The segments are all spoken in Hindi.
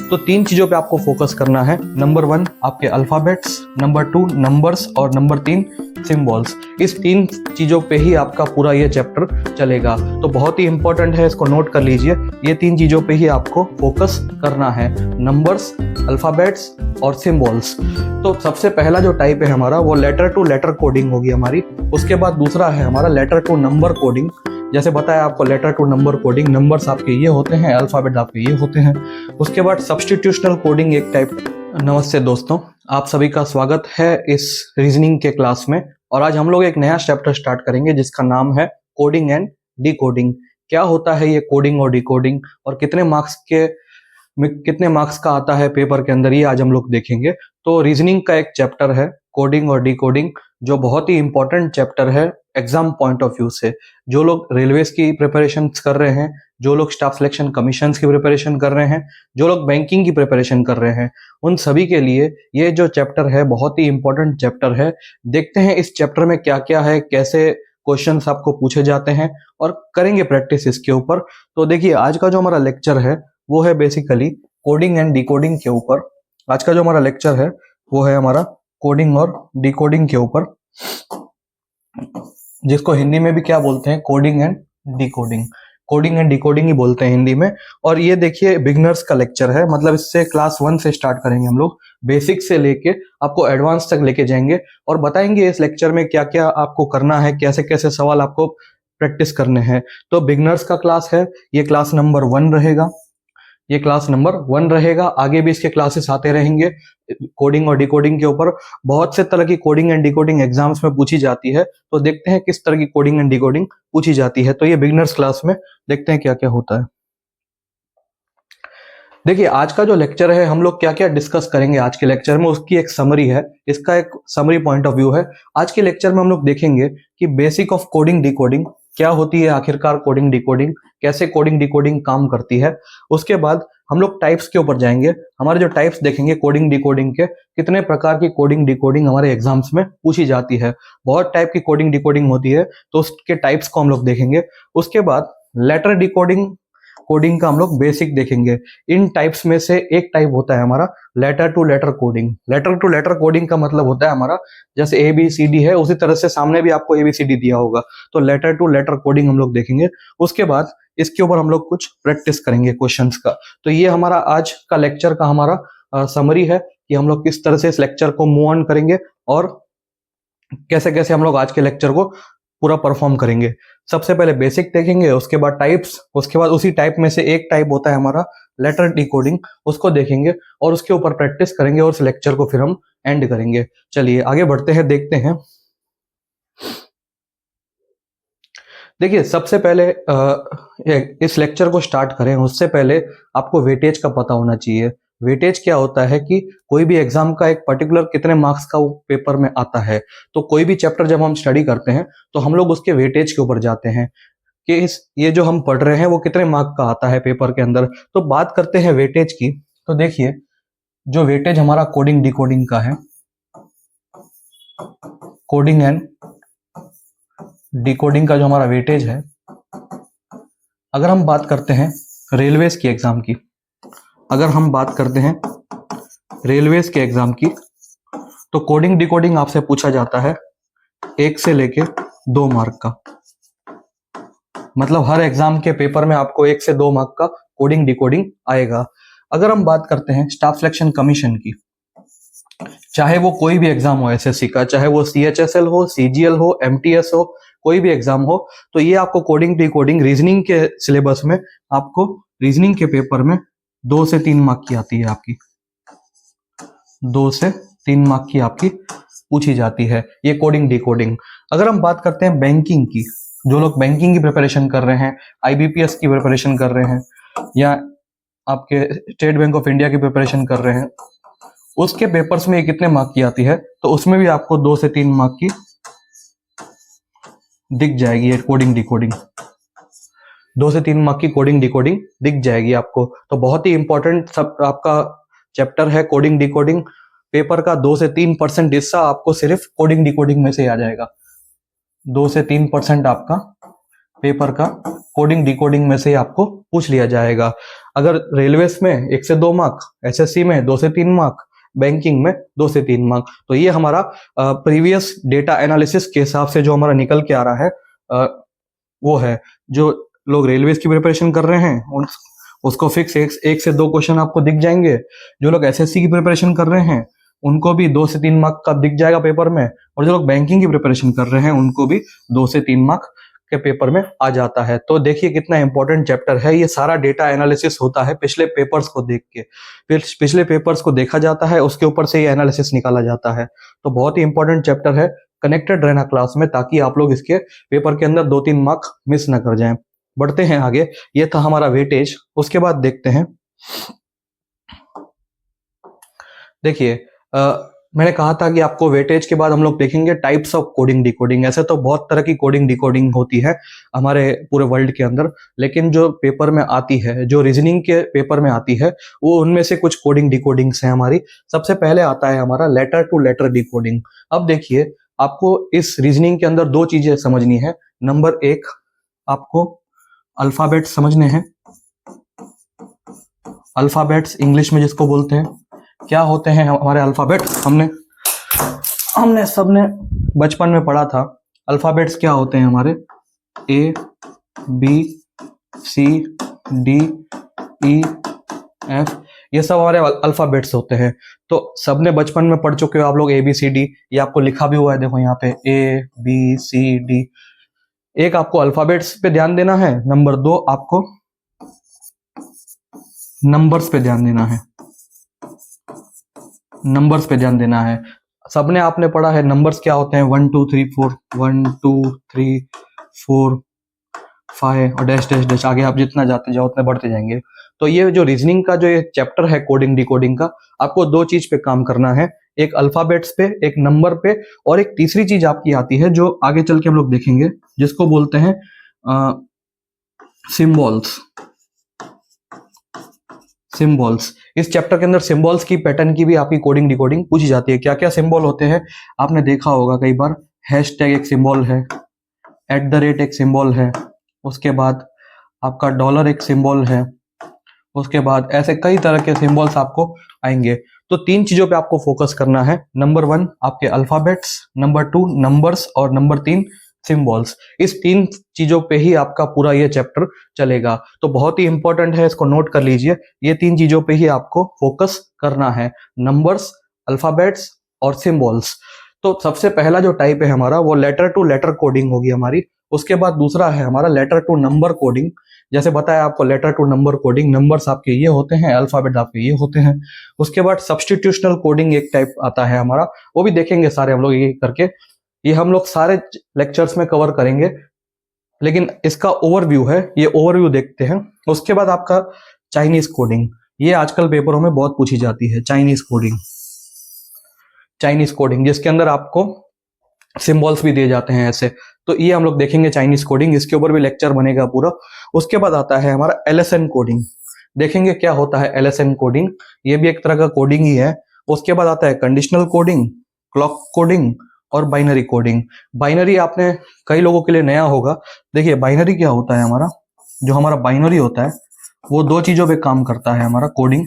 तो 3 चीजों पे आपको फोकस करना है। नंबर 1 आपके अल्फाबेट्स, नंबर 2 नंबर्स और नंबर 3 सिंबल्स। इस 3 चीजों पे ही आपका पूरा ये चैप्टर चलेगा। तो बहुत ही इंपॉर्टेंट है, इसको नोट कर लीजिए। ये 3 चीजों पे ही आपको फोकस करना है, नंबर्स, अल्फाबेट्स और सिंबल्स। तो सबसे पहला जो टाइप है हमारा वो लेटर टू लेटर कोडिंग होगी हमारी। उसके बाद दूसरा है हमारा लेटर टू नंबर कोडिंग। जैसे बताया आपको, letter to number coding, numbers आपके ये होते हैं, अल्फाबेट आपके ये होते हैं। उसके बाद सब्स्टिट्यूशनल कोडिंग एक टाइप। नमस्ते दोस्तों, आप सभी का स्वागत है इस रीजनिंग के क्लास में। और आज हम लोग एक नया चैप्टर स्टार्ट करेंगे जिसका नाम है कोडिंग एंड डिकोडिंग। क्या होता है ये कोडिंग और डिकोडिंग, और कितने मार्क्स का आता है पेपर के अंदर, ये आज हम लोग देखेंगे। तो रीजनिंग का एक चैप्टर है कोडिंग और डिकोडिंग, जो बहुत ही इंपॉर्टेंट चैप्टर है एग्जाम पॉइंट ऑफ व्यू से। जो लोग रेलवेज की प्रिपरेशन कर रहे हैं, जो लोग स्टाफ सिलेक्शन कमीशन की प्रिपरेशन कर रहे हैं, जो लोग बैंकिंग की प्रिपरेशन कर रहे हैं, उन सभी के लिए ये जो चैप्टर है बहुत ही इंपॉर्टेंट चैप्टर है। देखते हैं इस चैप्टर में क्या क्या है, कैसे क्वेश्चंस आपको पूछे जाते हैं, और करेंगे प्रैक्टिस इसके ऊपर। तो देखिए, आज का जो हमारा लेक्चर है वो है बेसिकली कोडिंग एंड डिकोडिंग के ऊपर। आज का जो हमारा लेक्चर है वो है हमारा कोडिंग और डिकोडिंग के ऊपर, जिसको हिंदी में भी क्या बोलते हैं, coding and decoding. Coding and decoding ही बोलते हैं हिंदी में। और ये देखिए बिगनर्स का लेक्चर है, मतलब इससे क्लास 1 से स्टार्ट करेंगे हम लोग, बेसिक से लेके आपको एडवांस तक लेके जाएंगे और बताएंगे इस लेक्चर में क्या क्या आपको करना है, कैसे कैसे सवाल आपको प्रैक्टिस करने हैं। तो बिगनर्स का क्लास है, ये क्लास नंबर 1 रहेगा। ये क्लास नंबर 1 रहेगा। आगे भी इसके क्लासेस आते रहेंगे कोडिंग और डिकोडिंग के ऊपर। बहुत से तरह की कोडिंग एंड डिकोडिंग एग्जाम्स में पूछी जाती है, तो देखते हैं किस तरह की कोडिंग एंड डिकोडिंग पूछी जाती है। तो ये बिगिनर्स क्लास में देखते हैं क्या क्या होता है। देखिए, आज का जो लेक्चर है हम लोग क्या क्या डिस्कस करेंगे आज के लेक्चर में, उसकी एक समरी है, इसका एक समरी पॉइंट ऑफ व्यू है। आज के लेक्चर में हम लोग देखेंगे कि बेसिक ऑफ कोडिंग डिकोडिंग क्या होती है, आखिरकार कोडिंग डिकोडिंग कैसे कोडिंग डिकोडिंग काम करती है। उसके बाद हम लोग टाइप्स के ऊपर जाएंगे। हमारे जो टाइप्स देखेंगे कोडिंग डिकोडिंग के, कितने प्रकार की कोडिंग डिकोडिंग हमारे एग्जाम्स में पूछी जाती है। बहुत टाइप की कोडिंग डिकोडिंग होती है, तो उसके टाइप्स को हम लोग देखेंगे। उसके बाद लेटर डिकोडिंग कोडिंग का हम लोग बेसिक देखेंगे। इन टाइप्स में से एक टाइप होता है हमारा letter to letter coding. Letter to letter coding का मतलब होता है हमारा, जैसे ABCD है उसी तरह से सामने भी आपको ABCD दिया होगा, तो लेटर टू लेटर कोडिंग हम लोग देखेंगे। उसके बाद इसके ऊपर हम लोग कुछ प्रैक्टिस करेंगे क्वेश्चंस का। तो ये हमारा आज का लेक्चर का हमारा समरी है कि हम लोग किस तरह से इस लेक्चर को मूव ऑन करेंगे और कैसे कैसे हम लोग आज के लेक्चर को पूरा परफॉर्म करेंगे। सबसे पहले बेसिक देखेंगे, उसके बाद टाइप्स, उसके बाद उसी टाइप में से एक टाइप होता है हमारा लेटर डिकोडिंग, उसको देखेंगे और उसके ऊपर प्रैक्टिस करेंगे और उस लेक्चर को फिर हम एंड करेंगे। चलिए आगे बढ़ते हैं, देखते हैं। देखिए, सबसे पहले इस लेक्चर को स्टार्ट करें उससे पहले आपको वेटेज का पता होना चाहिए। वेटेज क्या होता है कि कोई भी एग्जाम का एक पर्टिकुलर कितने मार्क्स का वो पेपर में आता है। तो कोई भी चैप्टर जब हम स्टडी करते हैं तो हम लोग उसके वेटेज के ऊपर जाते हैं कि ये जो हम पढ़ रहे हैं वो कितने मार्क का आता है पेपर के अंदर। तो बात करते हैं वेटेज की। तो देखिए, जो वेटेज हमारा कोडिंग डिकोडिंग का है, कोडिंग एंड डिकोडिंग का जो हमारा वेटेज है, अगर हम बात करते हैं रेलवेज की एग्जाम की, अगर हम बात करते हैं रेलवेज के एग्जाम की, तो कोडिंग डिकोडिंग आपसे पूछा जाता है 1 से लेके 2 मार्क का। मतलब हर एग्जाम के पेपर में आपको 1 से 2 मार्क का कोडिंग डिकोडिंग आएगा। अगर हम बात करते हैं स्टाफ सिलेक्शन कमीशन की, चाहे वो कोई भी एग्जाम हो SSC का, चाहे वो CHSL हो, CGL हो, MTS हो, कोई भी एग्जाम हो, तो ये आपको कोडिंग डिकोडिंग रीजनिंग के सिलेबस में आपको रीजनिंग के पेपर में 2 से 3 मार्क की आती है, आपकी 2 से 3 मार्क की आपकी पूछी जाती है ये कोडिंग डिकोडिंग। अगर हम बात करते हैं बैंकिंग की, जो लोग बैंकिंग की प्रिपरेशन कर रहे हैं, IBPS की प्रिपरेशन कर रहे हैं, या आपके स्टेट बैंक ऑफ इंडिया की प्रिपरेशन कर रहे हैं, उसके पेपर्स में ये कितने मार्क की आती है, तो उसमें भी आपको 2 से 3 मार्क की दिख जाएगी ये कोडिंग डिकोडिंग। 2 से 3 मार्क की कोडिंग डिकोडिंग दिख जाएगी आपको। तो बहुत ही इंपॉर्टेंट सब आपका चैप्टर है कोडिंग डिकोडिंग। पेपर का 2 से 3% हिस्सा आपको सिर्फ कोडिंग डिकोडिंग में से आ जाएगा। 2 से 3% आपका पेपर का कोडिंग डिकोडिंग में से ही आपको पूछ लिया जाएगा। अगर रेलवेज में 1 से 2 मार्क, एसएससी में 2 से 3 मार्क, बैंकिंग में 2 से 3 मार्क। तो ये हमारा प्रीवियस डेटा एनालिसिस के हिसाब से जो हमारा निकल के आ रहा है वो है। जो लोग रेलवेज की प्रिपरेशन कर रहे हैं उसको फिक्स 1 से 2 क्वेश्चन आपको दिख जाएंगे। जो लोग एसएससी की प्रिपरेशन कर रहे हैं उनको भी 2 से 3 मार्क का दिख जाएगा पेपर में, और जो लोग बैंकिंग की प्रिपरेशन कर रहे हैं उनको भी 2 से 3 मार्क के पेपर में आ जाता है। तो देखिए कितना इंपॉर्टेंट चैप्टर है। ये सारा डेटा एनालिसिस होता है पिछले पेपर्स को देख के, फिर पिछले पेपर्स को देखा जाता है, उसके ऊपर से ये एनालिसिस निकाला जाता है। तो बहुत ही इंपॉर्टेंट चैप्टर है, कनेक्टेड रहना क्लास में ताकि आप लोग इसके पेपर के अंदर 2-3 मार्क मिस ना कर जाएं। बढ़ते हैं आगे। ये था हमारा वेटेज। उसके बाद देखते हैं, देखिए मैंने कहा था कि आपको वेटेज के बाद हम लोग देखेंगे टाइप्स ऑफ कोडिंग डिकोडिंग। ऐसे तो बहुत तरह की कोडिंग डिकोडिंग होती है हमारे पूरे वर्ल्ड के अंदर, लेकिन जो पेपर में आती है, जो रीजनिंग के पेपर में आती है, वो उनमें से कुछ कोडिंग डिकोडिंग्स हैं हमारी। सबसे पहले आता है हमारा लेटर टू लेटर डिकोडिंग। अब देखिए आपको इस रीजनिंग के अंदर 2 चीजें समझनी है। नंबर 1, आपको अल्फाबेट्स समझने हैं। अल्फाबेट्स इंग्लिश में जिसको बोलते हैं, क्या होते हैं हमारे अल्फाबेट? हमने सबने बचपन में पढ़ा था। अल्फाबेट्स क्या होते हैं हमारे? A B C D E F, ये सब हमारे अल्फाबेट्स होते हैं। तो सबने बचपन में पढ़ चुके हो आप लोग ABCD, ये आपको लिखा भी हुआ है, देखो यहाँ पे ABCD। एक आपको अल्फाबेट्स पे ध्यान देना है। नंबर 2 आपको नंबर्स पे ध्यान देना है। नंबर्स पे ध्यान देना है। सबने आपने पढ़ा है नंबर्स क्या होते हैं, 1 2 3 4, 1 2 3 4 5 और डैश डैश डैश, आगे आप जितना जाते जाओ उतने बढ़ते जाएंगे। तो ये जो रीजनिंग का जो ये चैप्टर है कोडिंग डिकोडिंग का, आपको 2 चीज पे काम करना है, एक अल्फाबेट्स पे, एक नंबर पे, और एक तीसरी चीज आपकी आती है जो आगे चल के हम लोग देखेंगे, जिसको बोलते हैं सिंबल्स। सिंबल्स, इस चैप्टर के अंदर सिंबल्स की पैटर्न की भी आपकी कोडिंग डिकोडिंग पूछी जाती है। क्या क्या सिंबल होते हैं आपने देखा होगा कई बार। हैशटैग एक सिंबल है, @ एक सिंबल है, उसके बाद आपका डॉलर एक सिंबल है, उसके बाद ऐसे कई तरह के सिंबल्स आपको आएंगे। तो 3 चीजों पे आपको फोकस करना है। नंबर 1 आपके अल्फाबेट्स, नंबर 2 नंबर्स, और नंबर 3 सिंबल्स। इस 3 चीजों पे ही आपका पूरा ये चैप्टर चलेगा। तो बहुत ही इंपॉर्टेंट है, इसको नोट कर लीजिए। ये 3 चीजों पे ही आपको फोकस करना है, नंबर्स, अल्फाबेट्स और सिंबल्स। तो सबसे पहला जो टाइप है हमारा वो लेटर टू लेटर कोडिंग होगी हमारी। उसके बाद दूसरा है हमारा लेटर टू नंबर कोडिंग। जैसे बताया आपको letter to number coding, numbers आपके ये होते हैं, अल्फाबेट आपके ये होते हैं। उसके बाद सब्स्टिट्यूशनल कोडिंग एक टाइप आता है हमारा, वो भी देखेंगे सारे हम लोग ये करके। ये हम लोग सारे लेक्चर्स में कवर करेंगे, लेकिन इसका ओवरव्यू है, ये ओवरव्यू देखते हैं। उसके बाद आपका चाइनीज कोडिंग, ये आजकल पेपरों में बहुत पूछी जाती है। चाइनीज कोडिंग, चाइनीज कोडिंग जिसके अंदर आपको सिंबल्स भी दिए जाते हैं ऐसे। तो ये हम लोग देखेंगे चाइनीज कोडिंग, इसके ऊपर भी लेक्चर बनेगा पूरा। उसके बाद आता है हमारा LSN कोडिंग, देखेंगे क्या होता है LSN कोडिंग, ये भी एक तरह का कोडिंग ही है। उसके बाद आता है कंडीशनल कोडिंग, क्लॉक कोडिंग और बाइनरी कोडिंग। बाइनरी आपने कई लोगों के लिए नया होगा। देखिए बाइनरी क्या होता है हमारा, जो हमारा बाइनरी होता है वो 2 चीजों पे काम करता है हमारा कोडिंग,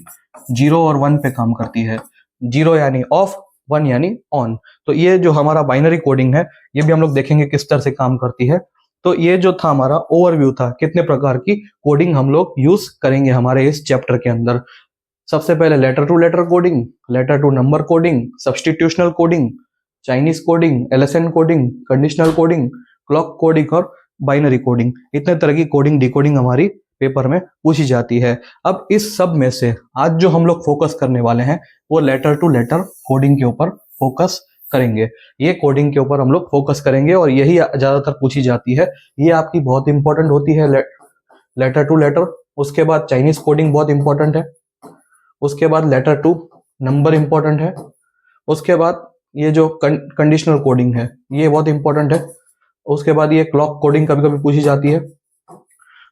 0 और 1 पे काम करती है। 0 यानी ऑफ, 1 यानी ऑन। तो ये जो हमारा बाइनरी कोडिंग है ये भी हम लोग देखेंगे किस तरह से काम करती है। तो ये जो था हमारा ओवरव्यू था, कितने प्रकार की कोडिंग हम लोग यूज करेंगे हमारे इस चैप्टर के अंदर। सबसे पहले letter to letter coding, letter to number coding, substitutional coding, Chinese coding, LSN coding, conditional coding, clock coding और बाइनरी कोडिंग। इतने तरह की कोडिंग डिकोडिंग हमारी पेपर में पूछी जाती है। अब इस सब में से आज जो हम लोग फोकस करने वाले हैं वो लेटर टू लेटर कोडिंग के ऊपर फोकस करेंगे। ये कोडिंग के ऊपर हम लोग फोकस करेंगे और यही ज्यादातर पूछी जाती है। ये आपकी बहुत इंपॉर्टेंट होती है, लेटर टू लेटर। उसके बाद चाइनीज कोडिंग बहुत इंपॉर्टेंट है। उसके बाद लेटर टू नंबर इंपॉर्टेंट है। उसके बाद ये जो कंडीशनल कोडिंग है ये बहुत इंपॉर्टेंट है। उसके बाद ये क्लॉक कोडिंग कभी कभी पूछी जाती है।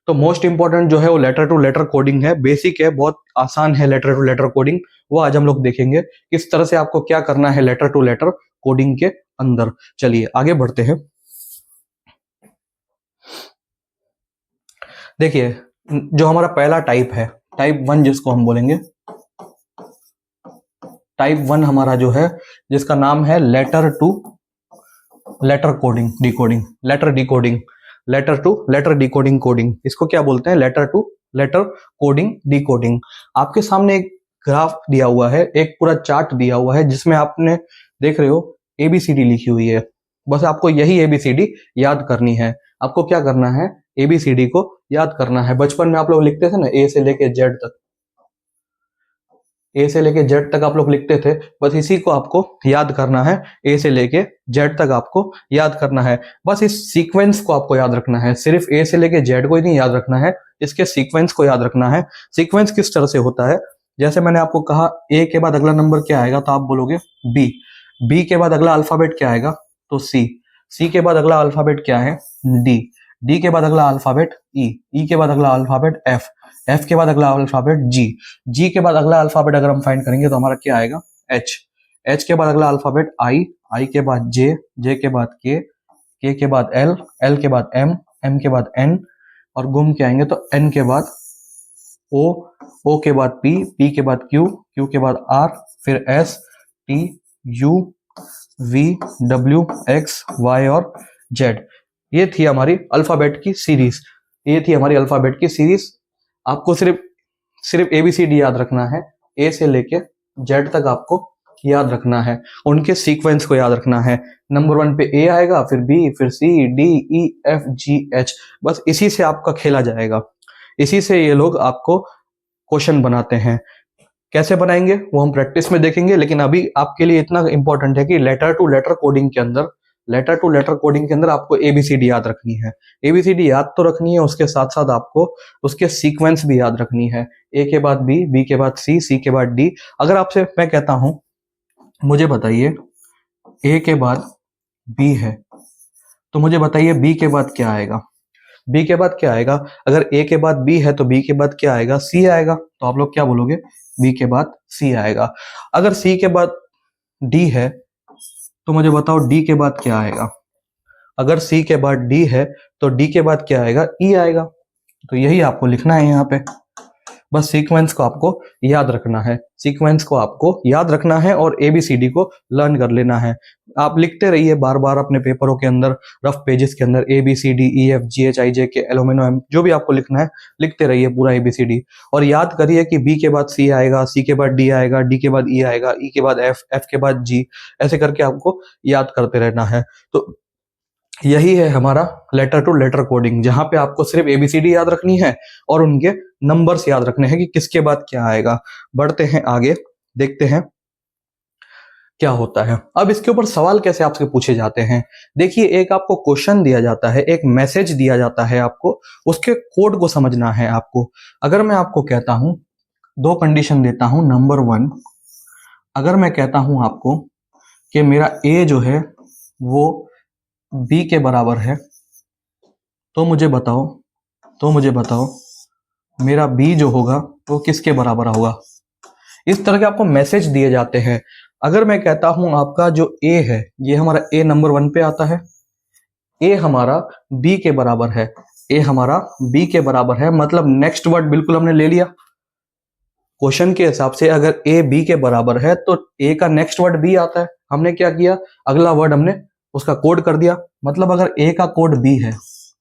तो मोस्ट इंपॉर्टेंट जो है वो लेटर टू लेटर कोडिंग है, बेसिक है, बहुत आसान है लेटर टू लेटर कोडिंग। वो आज हम लोग देखेंगे किस तरह से आपको क्या करना है लेटर टू लेटर कोडिंग के अंदर। चलिए आगे बढ़ते हैं। देखिए, जो हमारा पहला टाइप है, टाइप 1 जिसको हम बोलेंगे, टाइप 1 हमारा जो है, जिसका नाम है letter to letter coding decoding, letter decoding, letter to letter decoding coding, इसको क्या बोलते हैं, letter to letter coding decoding. आपके सामने एक ग्राफ दिया हुआ है, एक पूरा चार्ट दिया हुआ है, जिसमें आपने देख रहे हो एबीसीडी लिखी हुई है। बस आपको यही एबीसीडी याद करनी है। आपको क्या करना है, एबीसीडी को याद करना है। बचपन में आप लोग लिखते थे ना, ए से लेके जेड तक, ए से लेके जेड तक आप लोग लिखते थे, बस इसी को आपको याद करना है। ए से लेके जेड तक आपको याद करना है। बस इस सीक्वेंस को आपको याद रखना है, सिर्फ ए से लेके जेड को ही नहीं याद रखना है, इसके सीक्वेंस को याद रखना है। सीक्वेंस किस तरह से होता है, जैसे मैंने आपको कहा ए के बाद अगला नंबर क्या आएगा, तो आप बोलोगे बी। बी के बाद अगला अल्फाबेट क्या आएगा, तो सी। सी के बाद अगला अल्फाबेट क्या है, डी। डी के बाद अगला अल्फाबेट ई। ई के बाद अगला अल्फाबेट एफ। एफ के बाद अगला अल्फाबेट जी। जी के बाद अगला अल्फाबेट अगर हम फाइंड करेंगे तो हमारा क्या आएगा, एच। एच के बाद अगला अल्फाबेट आई। आई के बाद जे। जे के बाद के के बाद एल। एल के बाद एम। एम के बाद एन। और गुम के आएंगे तो एन के बाद ओ। ओ के बाद पी। पी के बाद क्यू। क्यू के बाद आर। फिर S T U V W X Y और जेड। ये थी हमारी अल्फाबेट की सीरीज। ये थी हमारी अल्फाबेट की सीरीज। आपको सिर्फ सिर्फ एबीसीडी याद रखना है, ए से लेके जेड तक आपको याद रखना है, उनके सीक्वेंस को याद रखना है। नंबर 1 पे ए आएगा, फिर बी, फिर C D E F G H. बस इसी से आपका खेला जाएगा, इसी से ये लोग आपको क्वेश्चन बनाते हैं। कैसे बनाएंगे वो हम प्रैक्टिस में देखेंगे, लेकिन अभी आपके लिए इतना इंपॉर्टेंट है कि लेटर टू लेटर कोडिंग के अंदर, लेटर टू लेटर कोडिंग के अंदर आपको एबीसीडी याद रखनी है। एबीसीडी याद तो रखनी है, उसके साथ साथ आपको उसके सीक्वेंस भी याद रखनी है। ए के बाद बी, बी के बाद सी, सी के बाद डी। अगर आपसे मैं कहता हूं, मुझे बताइए ए के बाद बी है, तो मुझे बताइए बी के बाद क्या आएगा। बी के बाद क्या आएगा, अगर ए के बाद बी है तो बी के बाद क्या आएगा, सी आएगा। तो आप लोग क्या बोलोगे, बी के बाद सी आएगा। अगर सी के बाद डी है तो मुझे बताओ डी के बाद क्या आएगा। अगर सी के बाद डी है तो डी के बाद क्या आएगा, ई आएगा। तो यही आपको लिखना है यहाँ पे। बस सीक्वेंस को आपको याद रखना है, सीक्वेंस को आपको याद रखना है और एबीसीडी को लर्न कर लेना है। आप लिखते रहिए बार बार अपने पेपरों के अंदर, रफ पेजेस के अंदर, A B C D E F G H I J K L M N O M, जो भी आपको लिखना है लिखते रहिए पूरा एबीसीडी। और याद करिए कि बी के बाद सी आएगा, सी के बाद डी आएगा, डी के बाद ई आएगा, ई के बाद एफ, एफ के बाद जी। ऐसे करके आपको याद करते रहना है। तो यही है हमारा लेटर टू लेटर कोडिंग, जहां पे आपको सिर्फ एबीसीडी याद रखनी है और उनके नंबर्स याद रखने हैं कि किसके बाद क्या आएगा। बढ़ते हैं आगे, देखते हैं क्या होता है। अब इसके ऊपर सवाल कैसे आपसे पूछे जाते हैं। देखिए, एक आपको क्वेश्चन दिया जाता है, एक मैसेज दिया जाता है आपको, उसके कोड को समझना है आपको। अगर मैं आपको कहता हूं, दो कंडीशन देता हूं। नंबर 1, अगर मैं कहता हूं आपको कि मेरा ए जो है वो बी के बराबर है, तो मुझे बताओ, तो मुझे बताओ मेरा बी जो होगा वो किसके बराबर होगा। इस तरह के आपको मैसेज दिए जाते हैं। अगर मैं कहता हूं आपका जो ए है, ये हमारा ए नंबर 1 पे आता है, ए हमारा बी के बराबर है, ए हमारा बी के बराबर है, मतलब नेक्स्ट वर्ड बिल्कुल हमने ले लिया। क्वेश्चन के हिसाब से अगर ए बी के बराबर है तो ए का नेक्स्ट वर्ड बी आता है। हमने क्या किया, अगला वर्ड हमने उसका कोड कर दिया। मतलब अगर ए का कोड बी है,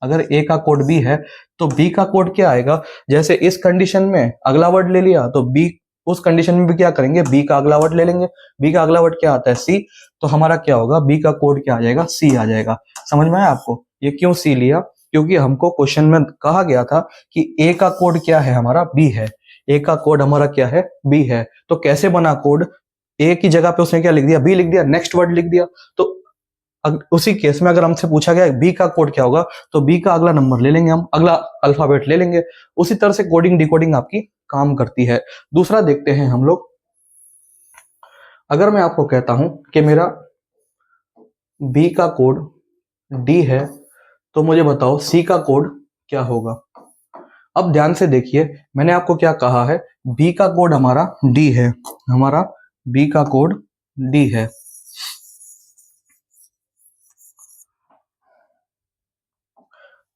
अगर ए का कोड बी है तो बी का कोड क्या आएगा। जैसे इस कंडीशन में अगला वर्ड ले लिया तो बी, उस कंडीशन में भी क्या करेंगे, बी का अगला वर्ड ले लेंगे। बी का अगला वर्ड क्या आता है, सी। तो हमारा क्या होगा, बी का कोड क्या आ जाएगा, सी आ जाएगा। समझ में आया आपको, ये क्यों सी लिया, क्योंकि हमको क्वेश्चन में कहा गया था कि ए का कोड क्या है, हमारा बी है। ए का कोड हमारा क्या है, बी है। तो कैसे बना कोड, ए की जगह पे उसने क्या लिख दिया, बी लिख दिया, नेक्स्ट वर्ड लिख दिया। तो उसी केस में अगर हमसे पूछा गया बी का कोड क्या होगा, तो बी का अगला नंबर ले लेंगे हम, अगला अल्फाबेट ले लेंगे। उसी तरह से कोडिंग डिकोडिंग आपकी काम करती है। दूसरा देखते हैं हम लोग। अगर मैं आपको कहता हूं कि मेरा बी का कोड डी है, तो मुझे बताओ सी का कोड क्या होगा। अब ध्यान से देखिए, मैंने आपको क्या कहा है, बी का कोड हमारा डी है, हमारा बी का कोड डी है।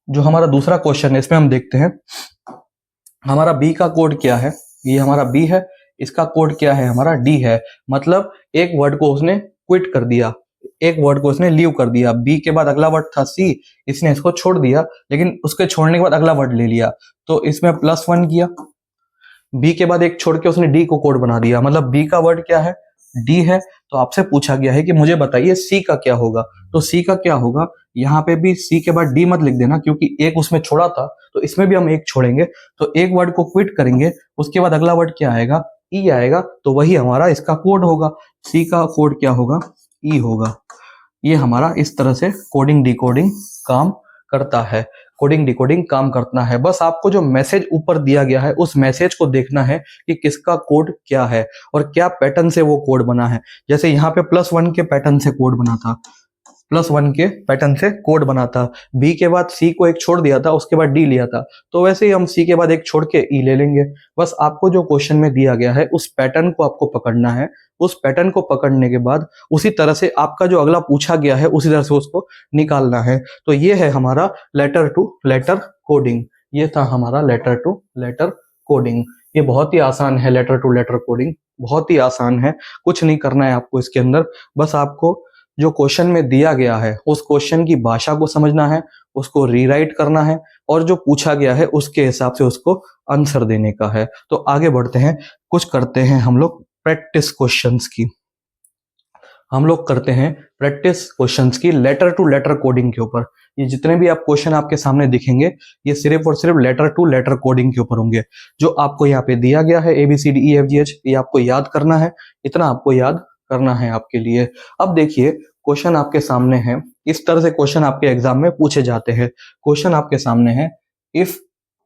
जो हमारा दूसरा क्वेश्चन है इसमें हम देखते हैं हमारा बी का कोड क्या है। ये हमारा बी है, इसका कोड क्या है, हमारा डी है। मतलब एक वर्ड को उसने क्विट कर दिया, एक वर्ड को उसने लीव कर दिया। बी के बाद अगला वर्ड था सी, इसने इसको छोड़ दिया, लेकिन उसके छोड़ने के बाद अगला वर्ड ले लिया, तो इसमें +1 किया। बी के बाद एक छोड़ के उसने डी को कोड बना दिया, मतलब बी का वर्ड क्या है, डी है। तो आपसे पूछा गया है कि मुझे बताइए सी का क्या होगा। तो सी का क्या होगा, यहाँ पे भी सी के बाद डी मत लिख देना, क्योंकि एक उसमें छोड़ा था, तो इसमें भी हम एक छोड़ेंगे। तो एक वर्ड को क्विट करेंगे, उसके बाद अगला वर्ड क्या आएगा, ई आएगा, तो वही हमारा इसका कोड होगा। सी का कोड क्या होगा, ई होगा। ये हमारा इस तरह से कोडिंग डिकोडिंग काम करता है। कोडिंग डिकोडिंग काम करना है। बस आपको जो मैसेज ऊपर दिया गया है उस मैसेज को देखना है कि किसका कोड क्या है और क्या पैटर्न से वो कोड बना है। जैसे यहाँ पे +1 के पैटर्न से कोड बना था, +1 के पैटर्न से कोड बना था। बी के बाद सी को एक छोड़ दिया था, उसके बाद डी लिया था, तो वैसे ही हम सी के बाद एक छोड़ के ई ले लेंगे। बस आपको जो क्वेश्चन में दिया गया है उस पैटर्न को आपको पकड़ना है। उस पैटर्न को पकड़ने के बाद उसी तरह से आपका जो अगला पूछा गया है उसी तरह से उसको निकालना है। तो ये है हमारा लेटर टू लेटर कोडिंग। ये था हमारा लेटर टू लेटर कोडिंग। ये बहुत ही आसान है, लेटर टू लेटर कोडिंग बहुत ही आसान है। कुछ नहीं करना है आपको इसके अंदर, बस आपको जो क्वेश्चन में दिया गया है उस क्वेश्चन की भाषा को समझना है, उसको रीराइट करना है और जो पूछा गया है उसके हिसाब से उसको आंसर देने का है। तो आगे बढ़ते हैं, कुछ करते हैं हम लोग प्रैक्टिस क्वेश्चंस की। हम लोग करते हैं प्रैक्टिस क्वेश्चंस की लेटर टू लेटर कोडिंग के ऊपर। ये जितने भी आप क्वेश्चन आपके सामने दिखेंगे ये सिर्फ और सिर्फ लेटर टू लेटर कोडिंग के ऊपर होंगे। जो आपको यहाँ पे दिया गया है ABCDEFGH, ये आपको याद करना है, इतना आपको याद करना है आपके लिए। अब देखिए क्वेश्चन आपके सामने है, इस तरह से क्वेश्चन आपके एग्जाम में पूछे जाते हैं। क्वेश्चन आपके सामने है, if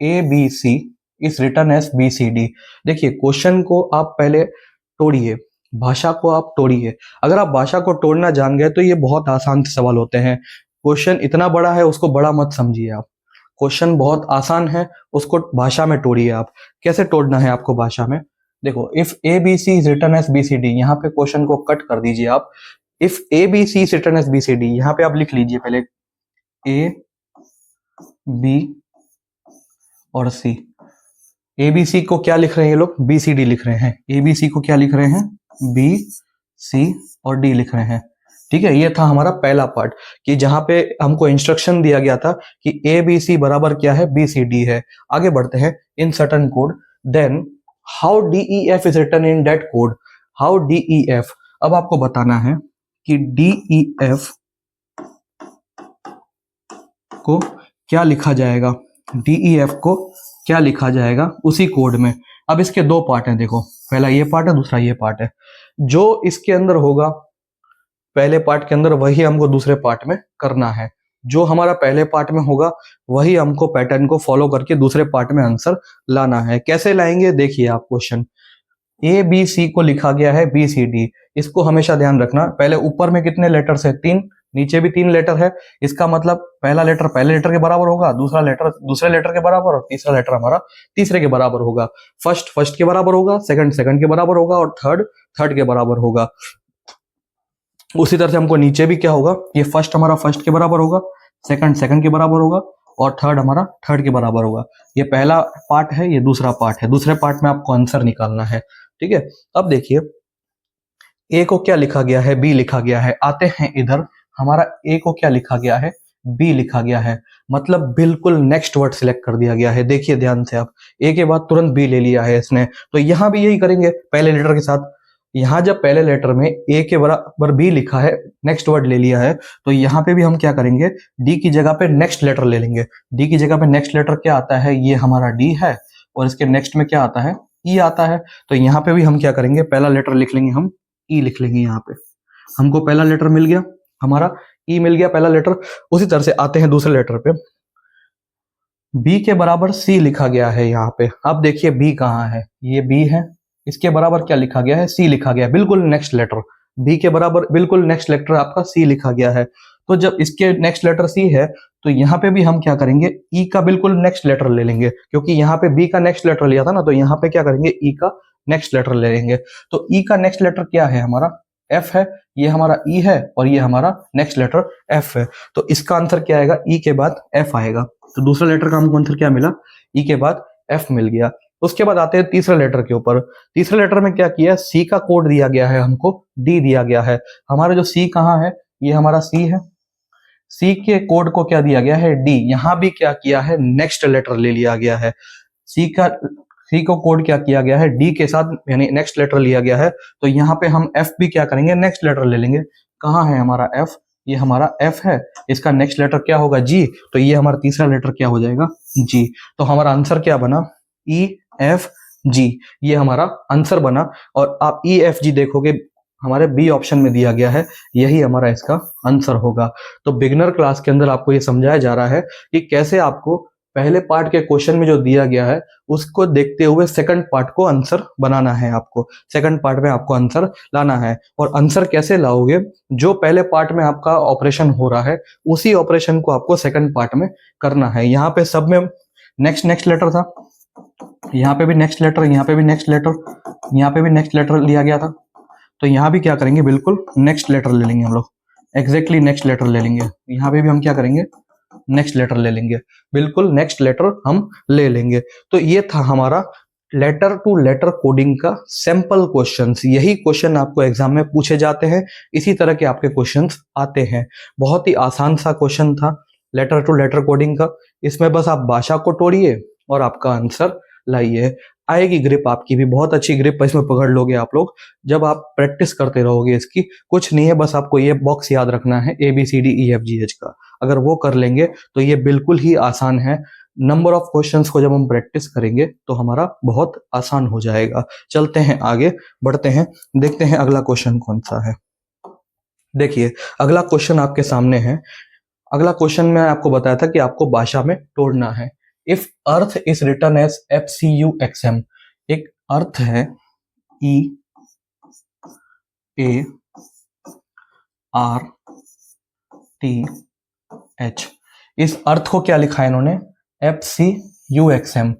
ABC is written as BCD। देखिए क्वेश्चन को आप पहले तोड़िए, भाषा को आप तोड़िए। अगर आप भाषा को तोड़ना जान गए तो ये बहुत आसान सवाल होते हैं। क्वेश्चन इतना बड़ा है उसको बड़ा मत समझिए आप, क्वेश्चन बहुत आसान है, उसको भाषा में तोड़िए आप। कैसे तोड़ना है आपको भाषा में, देखो if ABC is written as BCD, यहाँ पे क्वेश्चन को कट कर दीजिए आप। If ABC is written as BCD, यहाँ पे आप लिख लीजिए पहले A B और C। ABC को क्या लिख रहे हैं ये लोग, BCD लिख रहे हैं। ABC को क्या लिख रहे हैं, B C और D लिख रहे हैं। ठीक है, ये था हमारा पहला पार्ट कि जहां पे हमको इंस्ट्रक्शन दिया गया था कि ABC बराबर क्या है, BCD है। आगे बढ़ते हैं, in certain code then how DEF is written in that code. How DEF, अब आपको बताना है कि DEF को क्या लिखा जाएगा, DEF को क्या लिखा जाएगा उसी कोड में। अब इसके दो पार्ट हैं, देखो पहला ये पार्ट है, दूसरा ये पार्ट है। जो इसके अंदर होगा पहले पार्ट के अंदर वही हमको दूसरे पार्ट में करना है। जो हमारा पहले पार्ट में होगा वही हमको पैटर्न को फॉलो करके दूसरे पार्ट में आंसर लाना है। कैसे लाएंगे, देखिए आप क्वेश्चन ABC को लिखा गया है BCD, इसको हमेशा ध्यान रखना। पहले ऊपर में कितने लेटर्स है, 3, नीचे भी 3 लेटर है। इसका मतलब पहला लेटर पहले लेटर के बराबर होगा, दूसरा लेटर दूसरे लेटर के बराबर और तीसरा लेटर हमारा तीसरे के बराबर होगा। फर्स्ट के बराबर होगा, सेकंड के बराबर होगा और थर्ड के बराबर होगा। उसी तरह से हमको नीचे भी क्या होगा, ये फर्स्ट हमारा फर्स्ट के बराबर होगा, सेकंड के बराबर होगा और थर्ड हमारा थर्ड के बराबर होगा। ये पहला पार्ट है, ये दूसरा पार्ट है। दूसरे पार्ट में आपको आंसर निकालना है। ठीक है, अब देखिए ए को क्या लिखा गया है, बी लिखा गया है। आते हैं इधर, हमारा ए को क्या लिखा गया है, बी लिखा गया है, मतलब बिल्कुल नेक्स्ट वर्ड सिलेक्ट कर दिया गया है। देखिए ध्यान से आप, ए के बाद तुरंत बी ले लिया है इसने, तो यहां भी यही करेंगे पहले लेटर के साथ। यहां जब पहले लेटर में ए के बराबर बी लिखा है, नेक्स्ट वर्ड ले लिया है, तो यहां पे भी हम क्या करेंगे, डी की जगह पे नेक्स्ट लेटर ले लेंगे। डी की जगह पे नेक्स्ट लेटर क्या आता है, ये हमारा डी है और इसके नेक्स्ट में क्या आता है, ई आता है। तो यहाँ पे भी हम क्या करेंगे, पहला लेटर लिख लेंगे, हम ई लिख लेंगे। यहाँ पे हमको पहला लेटर मिल गया, हमारा ई मिल गया पहला लेटर। उसी तरह से आते हैं दूसरे लेटर पे, बी के बराबर सी लिखा गया है यहाँ पे। अब देखिए बी कहाँ है, ये बी है, इसके बराबर क्या लिखा गया है, सी लिखा गया है, बिल्कुल नेक्स्ट लेटर। बी के बराबर बिल्कुल नेक्स्ट लेटर आपका सी लिखा गया है। तो जब इसके नेक्स्ट लेटर सी है तो यहाँ पे भी हम क्या करेंगे, ई का बिल्कुल नेक्स्ट लेटर ले लेंगे, क्योंकि यहाँ पे बी का नेक्स्ट लेटर लिया था ना, तो यहाँ पे क्या करेंगे, ई का नेक्स्ट लेटर ले लेंगे। तो ई का नेक्स्ट लेटर क्या है, हमारा एफ है, ये हमारा ई है और ये हमारा नेक्स्ट लेटर एफ है। तो इसका आंसर क्या आएगा, ई के बाद एफ आएगा। तो दूसरा लेटर का हमको आंसर क्या मिला, ई के बाद एफ मिल गया। उसके बाद आते हैं तीसरे लेटर के ऊपर। तीसरे लेटर में क्या किया, सी का कोड दिया गया है हमको, डी दिया गया है। हमारा जो सी कहाँ है, ये हमारा सी है, सी के कोड को क्या दिया गया है, डी। यहां भी क्या किया है, नेक्स्ट लेटर ले लिया गया है। सी को कोड क्या किया गया है, डी के साथ, यानी नेक्स्ट लेटर लिया गया है। तो यहाँ पे हम एफ भी क्या करेंगे, नेक्स्ट लेटर ले लेंगे। कहाँ है हमारा एफ, ये हमारा एफ है, इसका नेक्स्ट लेटर क्या होगा, जी। तो ये हमारा तीसरा लेटर क्या हो जाएगा, जी। तो हमारा आंसर क्या बना, ई एफ जी, ये हमारा आंसर बना। और आप ई एफ जी देखोगे हमारे बी ऑप्शन में दिया गया है, यही हमारा इसका आंसर होगा। तो बिगिनर क्लास के अंदर आपको ये समझाया जा रहा है कि कैसे आपको पहले पार्ट के क्वेश्चन में जो दिया गया है उसको देखते हुए सेकंड पार्ट को आंसर बनाना है। आपको सेकंड पार्ट में आपको आंसर लाना है। और आंसर कैसे लाओगे, जो पहले पार्ट में आपका ऑपरेशन हो रहा है उसी ऑपरेशन को आपको सेकंड पार्ट में करना है। यहाँ पे सब में नेक्स्ट नेक्स्ट लेटर था, यहाँ पे भी नेक्स्ट लेटर, यहाँ पे भी नेक्स्ट लेटर, यहाँ पे भी नेक्स्ट लेटर लिया गया था। तो यहाँ भी क्या करेंगे, बिल्कुल नेक्स्ट लेटर ले लेंगे हम लोग, एग्जैक्टली नेक्स्ट लेटर ले लेंगे। यहाँ पे भी हम क्या करेंगे, नेक्स्ट लेटर ले लेंगे, बिल्कुल नेक्स्ट लेटर हम ले लेंगे। तो ये था हमारा लेटर टू लेटर कोडिंग का सैंपल क्वेश्चंस। यही क्वेश्चन आपको एग्जाम में पूछे जाते हैं, इसी तरह के आपके क्वेश्चंस आते हैं। बहुत ही आसान सा क्वेश्चन था लेटर टू लेटर कोडिंग का। इसमें बस आप भाषा को तोड़िए और आपका आंसर लाइए। आएगी ग्रिप, आपकी भी बहुत अच्छी ग्रिप इसमें पकड़ लोगे आप लोग जब आप प्रैक्टिस करते रहोगे। इसकी कुछ नहीं है, बस आपको ये बॉक्स याद रखना है ABCDEFGH का। अगर वो कर लेंगे तो ये बिल्कुल ही आसान है। नंबर ऑफ क्वेश्चंस को जब हम प्रैक्टिस करेंगे तो हमारा बहुत आसान हो जाएगा। चलते हैं आगे बढ़ते हैं, देखते हैं अगला क्वेश्चन कौन सा है। देखिए अगला क्वेश्चन आपके सामने है। अगला क्वेश्चन में आपको बताया था कि आपको भाषा में तोड़ना है। If earth is return as FCUXM, एक अर्थ है EARTH, इस अर्थ को क्या लिखा है इन्होंने, FCUXM,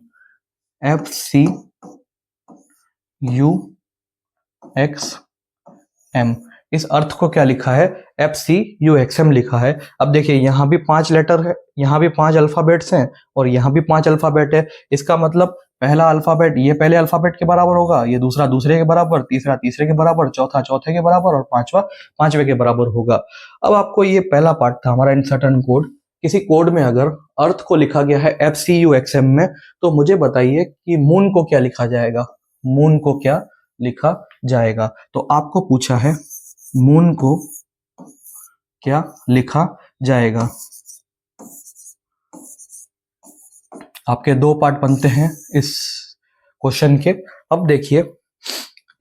FCUXM, इस अर्थ को क्या लिखा है, FCUXM लिखा है। अब देखिए यहाँ भी 5 लेटर है, यहाँ भी 5 अल्फाबेट्स हैं और यहाँ भी 5 अल्फाबेट है। इसका मतलब पहला अल्फाबेट ये पहले अल्फाबेट के बराबर होगा, ये दूसरा दूसरे के बराबर, तीसरा तीसरे के बराबर, चौथा चौथे के बराबर और पांचवा पांचवे के बराबर होगा। अब आपको ये पहला पार्ट था हमारा इंसर्टन कोड। किसी कोड में अगर अर्थ को लिखा गया है FCUXM में, तो मुझे बताइए कि मून को क्या लिखा जाएगा, मून को क्या लिखा जाएगा। तो आपको पूछा है मून को क्या लिखा जाएगा। आपके 2 पार्ट बनते हैं इस क्वेश्चन के। अब देखिए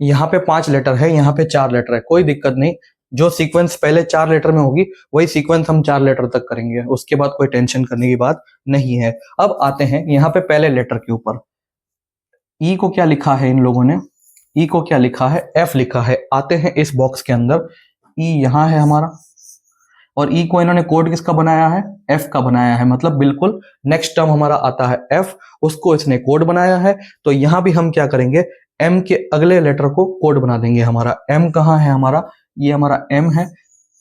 यहाँ पे 5 लेटर है, यहाँ पे 4 लेटर है, कोई दिक्कत नहीं। जो सीक्वेंस पहले 4 लेटर में होगी वही सीक्वेंस हम 4 लेटर तक करेंगे, उसके बाद कोई टेंशन करने की बात नहीं है। अब आते हैं यहाँ पे पहले लेटर के ऊपर। ई को क्या लिखा है इन लोगों ने, ई को क्या लिखा है, एफ लिखा है। आते हैं इस बॉक्स के अंदर, ई यहाँ है हमारा और ई को इन्होंने कोड किसका बनाया है, एफ का बनाया है। मतलब बिल्कुल नेक्स्ट टर्म हमारा आता है एफ, उसको इसने कोड बनाया है। तो यहां भी हम क्या करेंगे, एम के अगले लेटर को कोड बना देंगे। हमारा एम कहाँ है, हमारा ये हमारा एम है।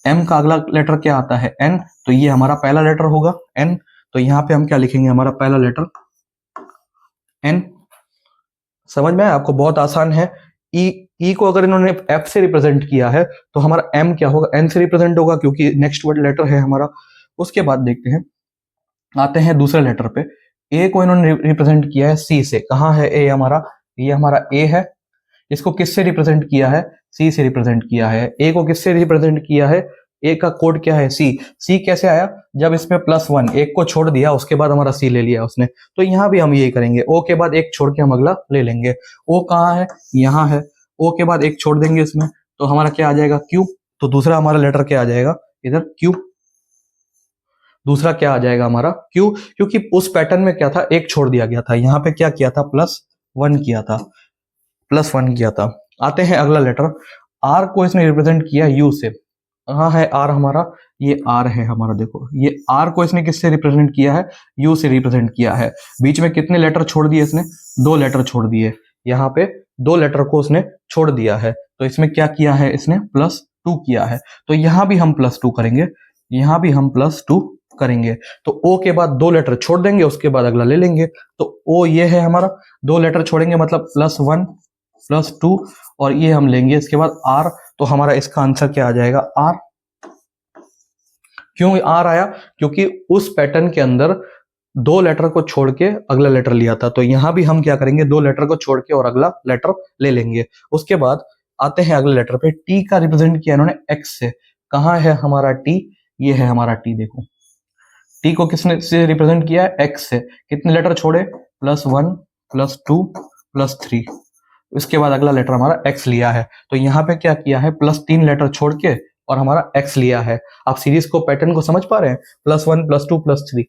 एम का अगला लेटर क्या आता है, एन, तो ये हमारा पहला लेटर होगा एन। तो यहाँ पे हम क्या लिखेंगे, हमारा पहला लेटर एन। समझ में आया आपको, बहुत आसान है। ई को अगर इन्होंने एफ से रिप्रेजेंट किया है तो हमारा एम क्या होगा, एन से रिप्रेजेंट होगा, क्योंकि नेक्स्ट वर्ड लेटर है हमारा। उसके बाद देखते हैं, आते हैं दूसरे लेटर पे। ए को इन्होंने रिप्रेजेंट किया है सी से। कहाँ है ए हमारा, ये हमारा ए है। इसको किससे रिप्रेजेंट किया है, सी से रिप्रेजेंट किया है। ए को किससे रिप्रेजेंट किया है, ए का कोड क्या है, सी। सी कैसे आया, जब इसमें +1 एक को छोड़ दिया, उसके बाद हमारा सी ले लिया उसने। तो यहाँ भी हम यही करेंगे, ओ के बाद एक छोड़ के हम अगला ले लेंगे। ओ कहाँ है, यहाँ है। ओ के बाद एक छोड़ देंगे इसमें, तो हमारा क्या आ जाएगा, क्यू। तो दूसरा हमारा लेटर क्या आ जाएगा इधर, क्यू। दूसरा क्या आ जाएगा हमारा, क्यू, क्योंकि उस पैटर्न में क्या था, एक छोड़ दिया गया था। यहाँ पे क्या किया था, +1 किया था, +1 किया था। आते हैं अगला लेटर, आर को इसने रिप्रेजेंट किया यू से। कहाँ है आर हमारा, ये आर है हमारा। देखो ये आर को इसने किससे रिप्रेजेंट किया है, यू से रिप्रेजेंट किया है। बीच में कितने लेटर छोड़ दिए इसने, 2 लेटर छोड़ दिए। यहाँ पे 2 लेटर को उसने छोड़ दिया है, तो इसमें क्या किया है, इसने +2 किया है। तो यहाँ भी हम +2 करेंगे, यहाँ भी हम +2 करेंगे। तो ओ के बाद 2 लेटर छोड़ देंगे, उसके बाद अगला ले लेंगे। तो ओ ये है हमारा, 2 लेटर छोड़ेंगे मतलब +1 +2 और ये हम लेंगे इसके बाद आर। तो हमारा इसका आंसर क्या आ जाएगा? आर। क्यों आर आया? क्योंकि उस पैटर्न के अंदर 2 लेटर को छोड़ के अगला लेटर लिया था। तो यहां भी हम क्या करेंगे? 2 लेटर को छोड़ के और अगला लेटर ले लेंगे। उसके बाद आते हैं अगले लेटर पे। टी का रिप्रेजेंट किया इन्होंने एक्स से। कहां है हमारा टी? ये है हमारा टी। देखो टी को किसने से रिप्रेजेंट किया है? एक्स से। कितने लेटर छोड़े? +1 +2 +3। उसके बाद अगला लेटर हमारा एक्स लिया है। तो यहाँ पे क्या किया है? +3 लेटर छोड़ के और हमारा एक्स लिया है। आप सीरीज को, पैटर्न को समझ पा रहे हैं? +1 +2 +3।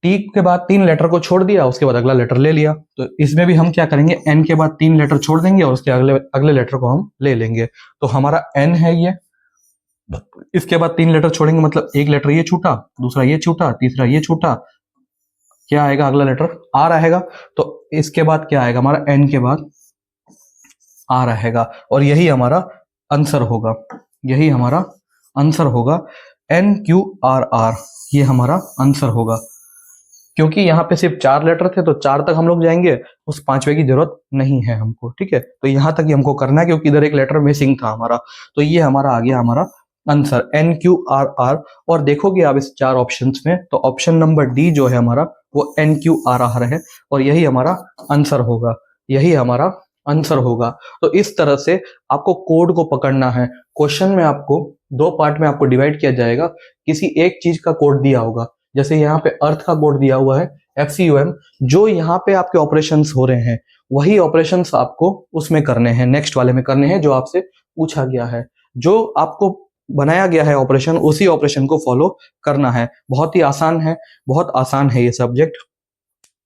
टी के बाद 3 लेटर को छोड़ दिया, उसके बाद अगला लेटर ले लिया। तो इसमें भी हम क्या करेंगे? एन के बाद 3 लेटर छोड़ देंगे और उसके अगले अगले लेटर को हम ले लेंगे। तो हमारा एन है ये। इसके बाद 3 लेटर छोड़ेंगे मतलब एक लेटर ये छूटा, दूसरा ये छूटा, तीसरा ये छूटा। क्या आएगा अगला लेटर? आर आएगा। तो इसके बाद क्या आएगा हमारा? एन के बाद आर आएगा और यही हमारा आंसर होगा। यही हमारा आंसर होगा। NQRR ये हमारा आंसर होगा। क्योंकि यहाँ पे सिर्फ 4 लेटर थे तो 4 तक हम लोग जाएंगे, उस 5वें की जरूरत नहीं है हमको। ठीक है, तो यहाँ तक ही हमको करना है क्योंकि इधर एक लेटर मिसिंग था हमारा। तो ये हमारा आ गया हमारा आंसर NQRR। और देखोगे आप इस 4 ऑप्शंस में तो ऑप्शन नंबर डी जो है हमारा वो NQRR है और यही हमारा आंसर होगा। यही हमारा आंसर होगा। तो इस तरह से आपको कोड को पकड़ना है। क्वेश्चन में आपको 2 पार्ट में आपको डिवाइड किया जाएगा। किसी एक चीज का कोड दिया होगा, जैसे यहाँ पे अर्थ का कोड दिया हुआ है FCUM। जो यहाँ पे आपके ऑपरेशंस हो रहे हैं वही ऑपरेशंस आपको उसमें करने हैं, नेक्स्ट वाले में करने हैं जो आपसे पूछा गया है। जो आपको बनाया गया है ऑपरेशन, उसी ऑपरेशन को फॉलो करना है। बहुत ही आसान है, बहुत आसान है ये सब्जेक्ट।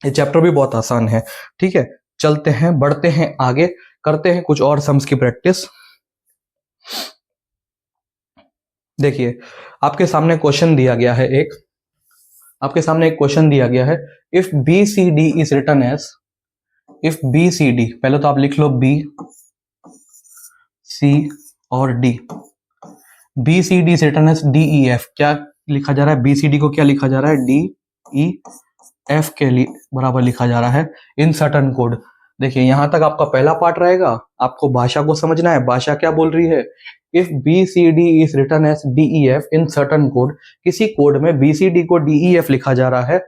ये चैप्टर भी बहुत आसान है। ठीक है, चलते हैं, बढ़ते हैं आगे, करते हैं कुछ और सम्स की प्रैक्टिस। देखिए आपके सामने क्वेश्चन दिया गया है एक। आपके सामने एक क्वेश्चन दिया गया है। If BCD is written as, if BCD, पहले तो आप लिख लो B, C और D। BCD is written as DEF। क्या लिखा जा रहा है? BCD को क्या लिखा जा रहा है? DEF के लिए बराबर लिखा जा रहा है इन सर्टन कोड। देखिए यहां तक आपका पहला पार्ट रहेगा। आपको भाषा को समझना है, भाषा क्या बोल रही है। If BCD is written as DEF in certain code, किसी कोड में BCD को DEF लिखा जा रहा है,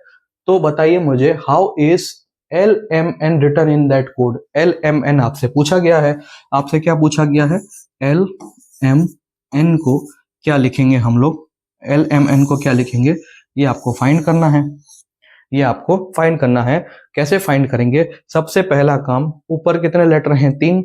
तो बताइए मुझे how is LMN written in that code. LMN आपसे पूछा गया है। आपसे क्या पूछा गया है? LMN को क्या लिखेंगे हम लोग? LMN को क्या लिखेंगे? ये आपको फाइंड करना है। ये आपको फाइंड करना है। कैसे फाइंड करेंगे? सबसे पहला काम, ऊपर कितने लेटर हैं? 3।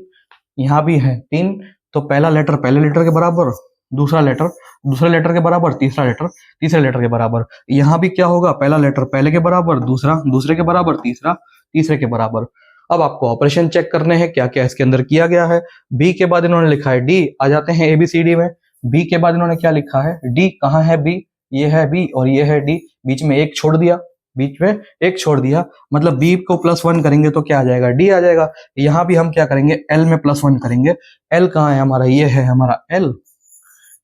यहाँ भी है 3। तो पहला लेटर पहले लेटर के बराबर, दूसरा लेटर दूसरे लेटर के बराबर, तीसरा लेटर तीसरे लेटर के बराबर। यहाँ भी क्या होगा? पहला लेटर पहले के बराबर, दूसरा दूसरे के बराबर, तीसरा तीसरे के बराबर। अब आपको ऑपरेशन चेक करने हैं क्या क्या इसके अंदर किया गया है। बी के बाद इन्होंने लिखा है डी। आ जाते हैं ABCD में। बी के बाद इन्होंने क्या लिखा है? डी। कहाँ है बी? ये है बी और ये है डी। बीच में एक छोड़ दिया, बीच में एक छोड़ दिया, मतलब बी को +1 करेंगे तो क्या आ जाएगा? डी आ जाएगा। यहाँ भी हम क्या करेंगे? एल में +1 करेंगे। एल कहाँ है हमारा? ये है हमारा एल।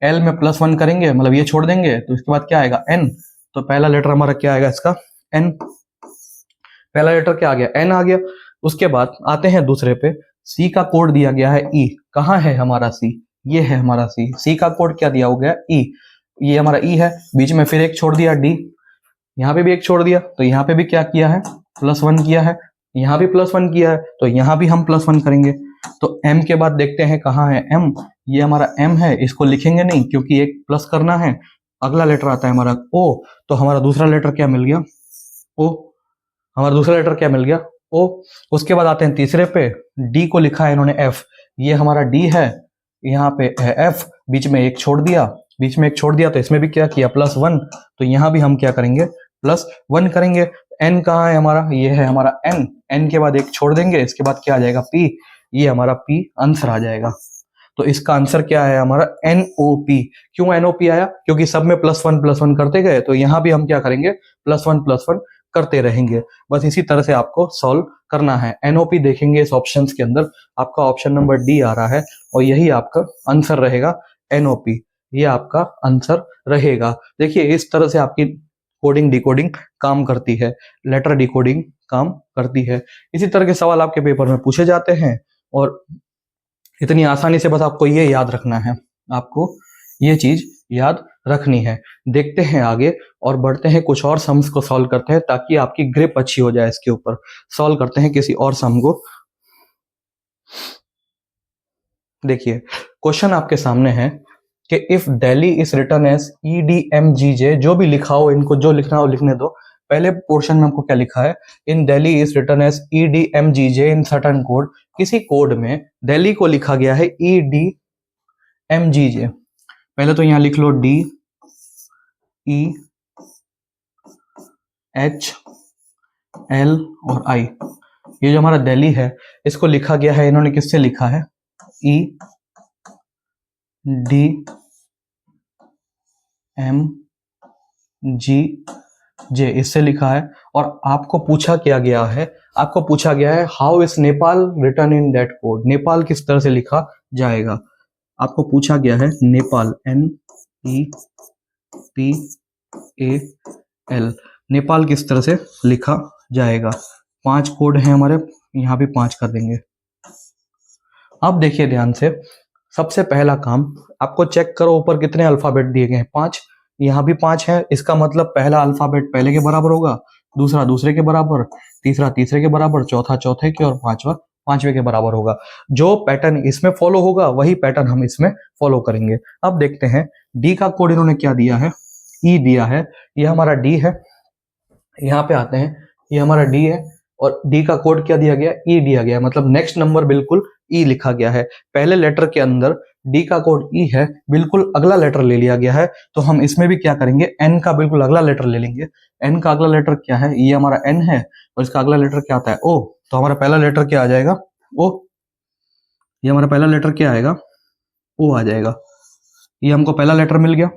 एल में +1 करेंगे मतलब ये छोड़ देंगे तो इसके बाद क्या आएगा? एन। तो पहला लेटर हमारा क्या आएगा इसका? एन। पहला लेटर क्या आ गया? एन आ गया। उसके बाद आते हैं दूसरे पे। सी का कोड दिया गया है ई। कहाँ है हमारा सी? ये है हमारा सी। सी का कोड क्या दिया हो गया? ई। ये हमारा ई है। बीच में फिर एक छोड़ दिया डी। यहाँ पे भी एक छोड़ दिया तो यहाँ पे भी क्या किया है? +1 किया है। यहाँ भी +1 किया है तो यहाँ भी हम +1 करेंगे। तो एम के बाद देखते हैं कहाँ है एम। ये हमारा एम है, इसको लिखेंगे नहीं क्योंकि एक प्लस करना है। अगला लेटर आता है हमारा ओ। तो हमारा दूसरा लेटर क्या मिल गया? ओ। हमारा दूसरा लेटर क्या मिल गया? ओ। उसके बाद आते हैं तीसरे पे। डी को लिखा है इन्होंने एफ। ये हमारा डी है, यहाँ पे है एफ। बीच में एक छोड़ दिया, बीच में एक छोड़ दिया तो इसमें भी क्या किया? +1। तो यहाँ भी हम क्या करेंगे? +1 करेंगे। एन कहाँ है हमारा? ये है हमारा एन। एन के बाद एक छोड़ देंगे, इसके बाद क्या आ जाएगा? पी। ये हमारा पी आंसर आ जाएगा। तो इसका आंसर क्या है हमारा? NOP। क्यों NOP आया? क्योंकि सब में +1 करते गए तो यहाँ भी हम क्या करेंगे? +1 करते रहेंगे। बस इसी तरह से आपको सॉल्व करना है। NOP देखेंगे इस ऑप्शंस के अंदर, आपका ऑप्शन नंबर डी आ रहा है और यही आपका आंसर रहेगा NOP। ये आपका आंसर रहेगा। देखिए इस तरह से आपकी कोडिंग डिकोडिंग काम करती है, लेटर डिकोडिंग काम करती है। इसी तरह के सवाल आपके पेपर में पूछे जाते हैं और इतनी आसानी से बस आपको ये याद रखना है, आपको ये चीज याद रखनी है। देखते हैं आगे और बढ़ते हैं, कुछ और सम्स को सॉल्व करते हैं ताकि आपकी ग्रिप अच्छी हो जाए इसके ऊपर। सॉल्व करते हैं किसी और सम को। देखिए क्वेश्चन आपके सामने है कि if Delhi is return as EDMGJ, जो भी लिखा हो, इनको जो लिखना हो लिखने दो। पहले पोर्शन में हमको क्या लिखा है, in Delhi is return as EDMGJ in certain code. किसी कोड में दिल्ली को लिखा गया है EDMGJ। पहले तो यहां लिख लो DEHL और I। ये जो हमारा दिल्ली है इसको लिखा गया है, इन्होंने किससे लिखा है, EDMGJ इससे लिखा है। और आपको पूछा क्या गया है, आपको पूछा गया है how is Nepal return in that code, Nepal किस तरह से लिखा जाएगा। आपको पूछा गया है नेपाल, NEPAL, नेपाल किस तरह से लिखा जाएगा। 5 कोड हैं हमारे, यहां भी 5 कर देंगे। अब देखिए ध्यान से, सबसे पहला काम आपको चेक करो ऊपर कितने अल्फाबेट दिए गए हैं, 5। यहाँ भी 5 है, इसका मतलब पहला अल्फाबेट पहले के बराबर होगा, दूसरा दूसरे के बराबर, तीसरा तीसरे के बराबर, चौथा चौथे के और पांचवा पांचवे के बराबर होगा। जो पैटर्न इसमें फॉलो होगा वही पैटर्न हम इसमें फॉलो करेंगे। अब देखते हैं डी का कोड इन्होंने क्या दिया है, ई दिया है, ये हमारा डी है। यहाँ पे आते हैं, ये हमारा डी है और डी का कोड क्या दिया गया, ई दिया गया, मतलब नेक्स्ट नंबर बिल्कुल ई लिखा गया है। पहले लेटर के अंदर डी का कोड ई है, बिल्कुल अगला लेटर ले लिया गया है। तो हम इसमें भी क्या करेंगे, एन का बिल्कुल अगला लेटर ले लेंगे। एन का अगला लेटर क्या है, ये हमारा एन है और इसका अगला लेटर क्या आता है, ओ। तो हमारा पहला लेटर क्या आ जाएगा, ओ। ये हमारा पहला लेटर क्या आएगा, ओ आ जाएगा। ये हमको पहला लेटर मिल गया।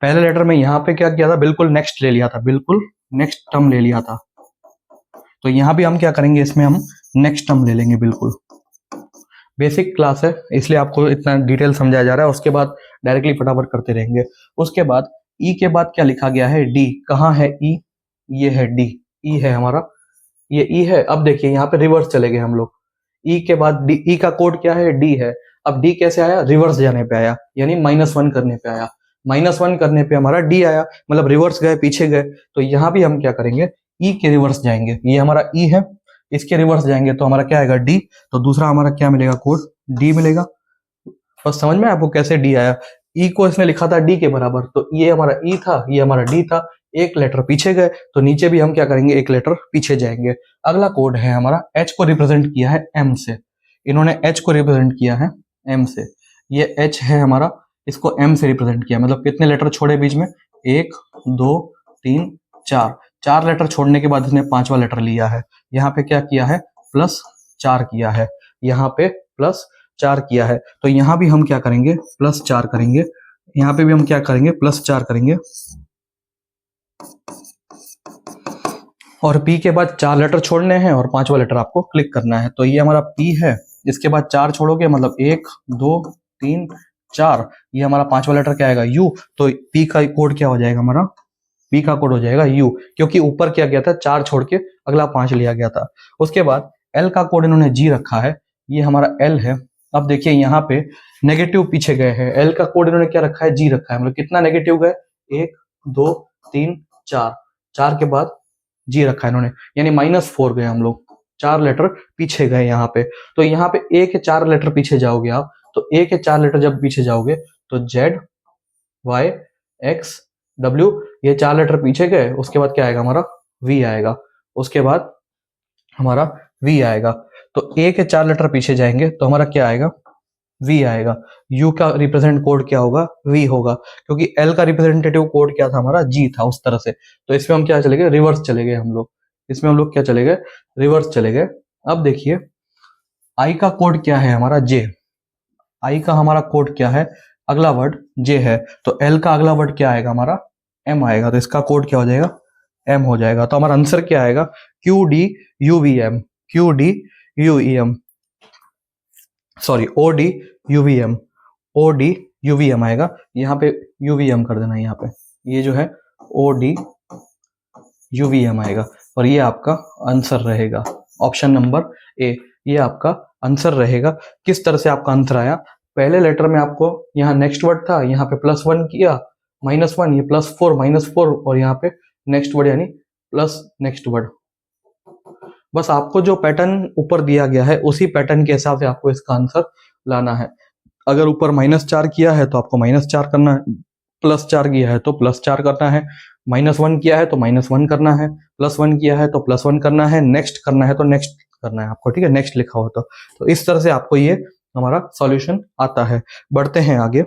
पहले लेटर में यहाँ पे क्या किया था, बिल्कुल नेक्स्ट ले लिया था, बिल्कुल नेक्स्ट टर्म ले लिया था। तो यहाँ भी हम क्या करेंगे, इसमें हम नेक्स्ट टर्म ले लेंगे। बिल्कुल बेसिक क्लास है इसलिए आपको इतना डिटेल समझाया जा रहा है, उसके बाद डायरेक्टली फटाफट करते रहेंगे। उसके बाद ई के बाद क्या लिखा गया है, डी। कहाँ है ई, ये है डी, ई है हमारा, ये ई है। अब देखिए यहाँ पे रिवर्स चले गए हम लोग, ई के बाद डी, ई का कोड क्या है, डी है। अब डी कैसे आया, रिवर्स जाने पे आया, यानी -1 करने पे आया। -1 करने पे हमारा डी आया, मतलब रिवर्स गए, पीछे गए। तो यहाँ भी हम क्या करेंगे, ई के रिवर्स जाएंगे। ये हमारा ई है, इसके रिवर्स जाएंगे तो हमारा क्या आएगा, डी। तो दूसरा हमारा क्या मिलेगा, कोड डी मिलेगा। बस समझ में आपको कैसे डी आया, ई को इसने लिखा था डी के बराबर, तो ये हमारा ई था, ये हमारा डी था। एक लेटर पीछे गए तो नीचे भी हम क्या करेंगे, एक लेटर पीछे जाएंगे। अगला कोड है हमारा, एच को रिप्रेजेंट किया है एम से। इन्होंने एच को रिप्रेजेंट किया है एम से, ये एच है हमारा, इसको एम से रिप्रेजेंट किया। मतलब कितने लेटर छोड़े बीच में, 1 2 3 4, 4 लेटर छोड़ने के बाद इसने 5वां लेटर लिया है। यहाँ पे क्या किया है, +4 किया है, यहाँ पे +4 किया है। तो यहाँ भी हम क्या करेंगे, +4 करेंगे। यहाँ पे भी हम क्या करेंगे, +4 करेंगे। और पी के बाद 4 लेटर छोड़ने हैं और 5वां लेटर आपको क्लिक करना है। तो ये हमारा पी है, इसके बाद 4 छोड़ोगे, मतलब 1 2 3 4, ये हमारा 5वां लेटर क्या आएगा, यू। तो पी का कोड क्या हो जाएगा हमारा, पी का कोड हो जाएगा यू, क्योंकि ऊपर क्या गया था, 4 छोड़ के अगला 5 लिया गया था। उसके बाद एल का कोड इन्होंने जी रखा है, ये हमारा एल है। अब देखिए यहाँ पे नेगेटिव पीछे गए हैं, एल का कोड इन्होंने क्या रखा है, जी रखा है। मतलब कितना नेगेटिव गए, 1 2 3 4, 4 के बाद जी रखा है इन्होंने, यानी -4 गए हम लोग, 4 लेटर पीछे गए यहाँ पे। तो यहाँ पे ए के 4 लेटर पीछे जाओगे आप, तो ए के 4 लेटर जब पीछे जाओगे तो जेड वाई एक्स डब्ल्यू, ये 4 लेटर पीछे गए। उसके बाद क्या आएगा हमारा, वी आएगा। उसके बाद हमारा वी आएगा। तो ए के 4 लेटर पीछे जाएंगे तो हमारा क्या आएगा, वी आएगा। यू का रिप्रेजेंट कोड क्या होगा, वी होगा, क्योंकि एल का रिप्रेजेंटेटिव कोड क्या था हमारा, जी था उस तरह से। तो इसमें हम क्या चले गए, रिवर्स चले गए हम लोग। इसमें हम लोग क्या चले गए, रिवर्स चले गए। अब देखिए आई का कोड क्या है हमारा, जे। आई का हमारा कोड क्या है, अगला वर्ड जे है। तो एल का अगला वर्ड क्या आएगा हमारा, एम आएगा। तो इसका कोड क्या हो जाएगा, एम हो जाएगा। तो हमारा आंसर क्या आएगा, Q D U V M, Q D U E M. Sorry ODUVM, ODUVM आएगा, यहाँ पे UVM कर देना, यहाँ पे ये जो है ODUVM आएगा और ये आपका आंसर रहेगा ऑप्शन नंबर ए, ये आपका आंसर रहेगा। किस तरह से आपका आंसर आया, पहले लेटर में आपको यहाँ नेक्स्ट वर्ड था, यहाँ पे +1 किया, -1, ये +4 -4 और यहाँ पे नेक्स्ट वर्ड यानी प्लस नेक्स्ट वर्ड। बस आपको जो पैटर्न ऊपर दिया गया है उसी पैटर्न के हिसाब से आपको इसका आंसर लाना है। अगर ऊपर -4 किया है तो आपको -4 करना है, +4 किया है तो +4 करना है, -1 किया है तो -1 करना है, +1 किया है तो +1 करना है, नेक्स्ट करना है तो नेक्स्ट करना है आपको, ठीक है, नेक्स्ट लिखा हो तो इस तरह से आपको ये हमारा सॉल्यूशन आता है। बढ़ते हैं आगे,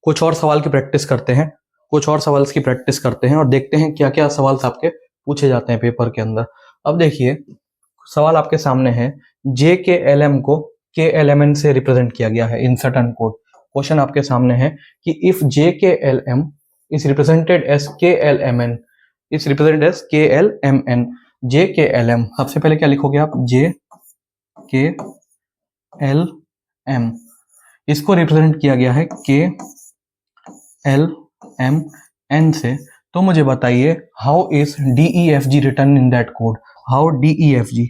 कुछ और सवाल की प्रैक्टिस करते हैं, कुछ और सवाल की प्रैक्टिस करते हैं और देखते हैं क्या क्या सवाल आपके पूछे जाते हैं पेपर के अंदर। अब देखिए सवाल आपके सामने है, JKLM को KLMN से रिप्रेजेंट किया गया है इन सर्टेन कोड। क्वेश्चन आपके सामने है कि if JKLM is represented as KLMN, is represented as KLMN, JKLM सबसे पहले क्या लिखोगे आप, JKLM, इसको रिप्रेजेंट किया गया है KLMN से, तो मुझे बताइए how is DEFG return in that code, how DEFG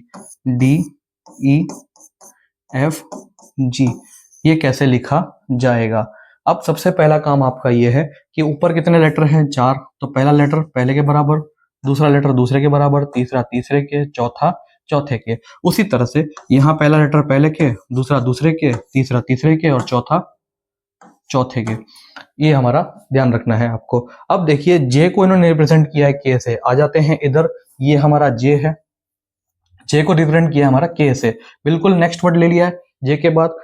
ये कैसे लिखा जाएगा। अब सबसे पहला काम आपका ये है कि ऊपर कितने लेटर हैं, 4, तो पहला लेटर पहले के बराबर, दूसरा लेटर दूसरे के बराबर, तीसरा तीसरे के, चौथा चौथे के। उसी तरह से यहाँ पहला लेटर पहले के, दूसरा दूसरे के, तीसरा तीसरे के और चौथा चौथे के, ये हमारा ध्यान रखना है आपको। अब देखिए जे को इन्होंने रिप्रेजेंट किया है के से, आ जाते हैं इधर, ये हमारा जे है, जे को रिप्रेजेंट किया हमारा के से, बिल्कुल नेक्स्ट वर्ड ले लिया है जे के बाद,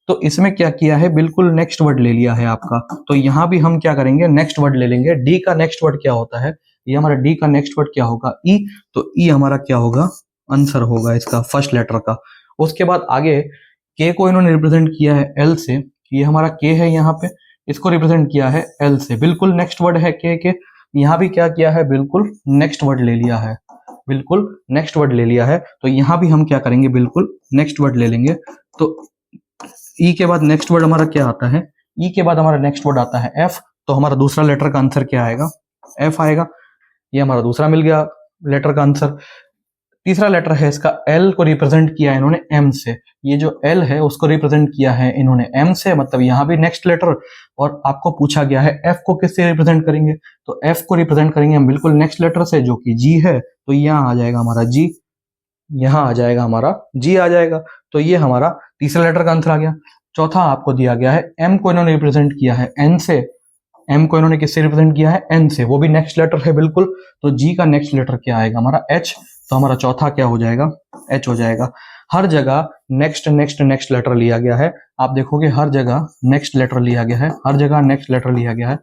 तो इसमें क्या किया है, बिल्कुल नेक्स्ट वर्ड ले लिया है आपका, तो यहां भी हम क्या करेंगे, नेक्स्ट वर्ड ले लेंगे। डी का नेक्स्ट वर्ड क्या होता है, ये हमारा डी का नेक्स्ट वर्ड क्या होगा, ई, तो ई हमारा क्या होगा, आंसर होगा इसका फर्स्ट लेटर का। उसके बाद आगे के को इन्होंने रिप्रेजेंट किया है एल से, ये हमारा के है यहाँ पे, इसको रिप्रेजेंट किया है एल से, बिल्कुल नेक्स्ट वर्ड है के, यहाँ भी क्या किया है, बिल्कुल नेक्स्ट वर्ड ले लिया है, बिल्कुल नेक्स्ट वर्ड ले लिया है, तो यहां भी हम क्या करेंगे, बिल्कुल नेक्स्ट वर्ड ले लेंगे। तो ई के बाद नेक्स्ट वर्ड हमारा क्या आता है, ई के बाद हमारा नेक्स्ट वर्ड आता है एफ, तो हमारा दूसरा लेटर का आंसर क्या आएगा, एफ आएगा, ये हमारा दूसरा मिल गया लेटर का आंसर। तीसरा लेटर है इसका एल को रिप्रेजेंट किया है इन्होंने एम से, ये जो एल है उसको रिप्रेजेंट किया है इन्होंने एम से, मतलब यहाँ भी नेक्स्ट लेटर। और आपको पूछा गया है एफ को किससे रिप्रेजेंट करेंगे, तो एफ को रिप्रेजेंट करेंगे हम बिल्कुल नेक्स्ट लेटर से जो कि जी है, तो यहाँ आ जाएगा हमारा जी, यहाँ आ जाएगा हमारा जी आ जाएगा, तो ये हमारा तीसरा लेटर का आंसर आ गया। चौथा आपको दिया गया है एम को इन्होंने रिप्रेजेंट किया है एन से, एम को इन्होंने किससे रिप्रेजेंट किया है, एन से, वो भी नेक्स्ट लेटर है बिल्कुल, तो जी का नेक्स्ट लेटर क्या आएगा हमारा एच, तो हमारा चौथा क्या हो जाएगा, एच हो जाएगा। हर जगह नेक्स्ट नेक्स्ट नेक्स्ट लेटर लिया गया है, आप देखोगे हर जगह नेक्स्ट लेटर लिया गया है, हर जगह नेक्स्ट लेटर लिया गया है,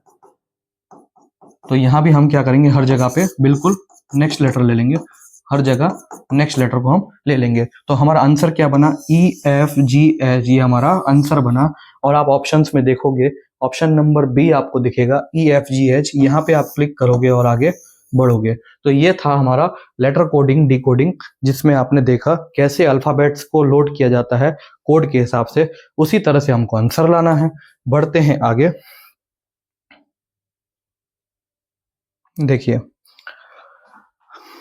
तो यहां भी हम क्या करेंगे, हर जगह पे बिल्कुल नेक्स्ट लेटर ले लेंगे, हर जगह नेक्स्ट लेटर को हम ले लेंगे, तो हमारा आंसर क्या बना, ई एफ जी एच, ये हमारा आंसर बना। और आप ऑप्शंस में देखोगे ऑप्शन नंबर बी आपको दिखेगा ई एफ जी एच, यहाँ पे आप क्लिक करोगे और आगे बढ़ोगे। तो ये था हमारा लेटर कोडिंग डिकोडिंग, जिसमें आपने देखा कैसे अल्फाबेट्स को लोड किया जाता है कोड के हिसाब से, उसी तरह से हमको आंसर लाना है। बढ़ते हैं आगे, देखिए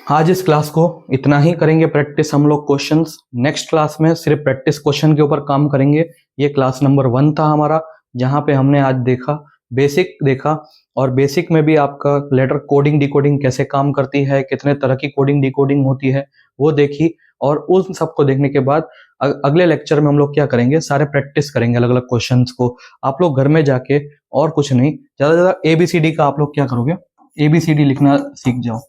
आज इस क्लास को इतना ही करेंगे प्रैक्टिस हम लोग क्वेश्चंस, नेक्स्ट क्लास में सिर्फ प्रैक्टिस क्वेश्चन के ऊपर काम करेंगे। ये क्लास नंबर 1 था हमारा, जहां पे हमने आज देखा बेसिक देखा, और बेसिक में भी आपका लेटर कोडिंग डिकोडिंग कैसे काम करती है, कितने तरह की कोडिंग डिकोडिंग होती है वो देखी। और उन सबको देखने के बाद अगले लेक्चर में हम लोग क्या करेंगे, सारे प्रैक्टिस करेंगे अलग अलग क्वेश्चंस को। आप लोग घर में जाके और कुछ नहीं, ज्यादा से ज्यादा ABCD का आप लोग क्या करोगे, ABCD लिखना सीख जाओ,